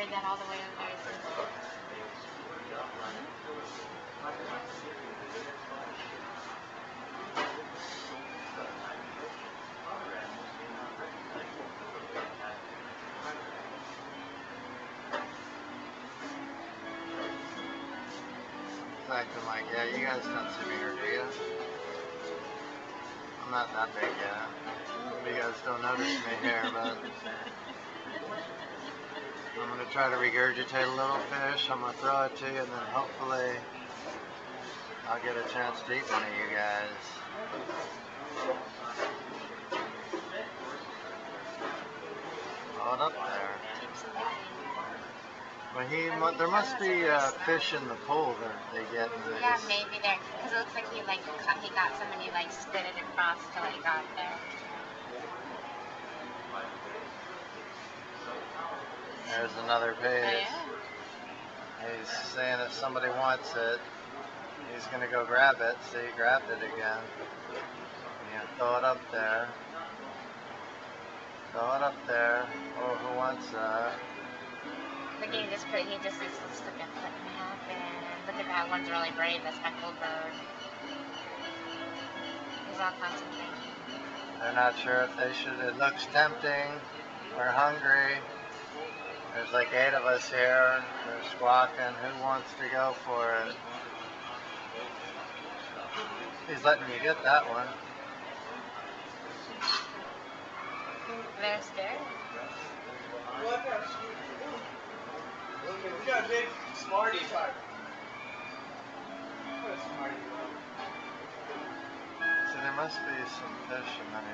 heard that all the way over there. Acting like, yeah, you guys don't see me here, do you? I'm not that big yet. You guys don't notice me here, but I'm going to try to regurgitate a little fish. I'm going to throw it to you, and then hopefully I'll get a chance to eat one of you guys. Hold up there. Well, there must be fish in the pool that they get in these. Yeah, maybe there, because it looks like he got some and he spit it across till he got there. There's another page. Oh, yeah. He's saying if somebody wants it, he's gonna go grab it. See, he grabbed it again. Yeah, throw it up there. Throw it up there. Oh, who wants that? Look, he just stuck a foot and a half in. Look at that, one's really brave, the speckled bird. He's all concentrating. They're not sure if they should. It looks tempting. We're hungry. There's like 8 of us here. They're squawking. Who wants to go for it? He's letting you get that one. They're scared. We got a big Smarty type. So there must be some fish, and then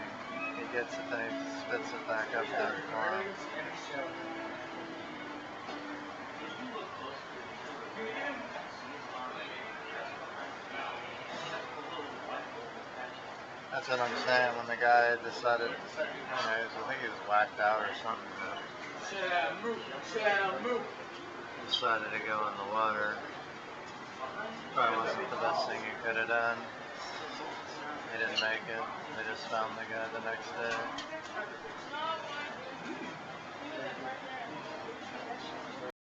he gets it, then he spits it back up there for him. That's what I'm saying, when the guy decided, I think he was whacked out or something. Decided to go in the water. Probably wasn't the best thing he could have done. He didn't make it. They just found the guy the next day.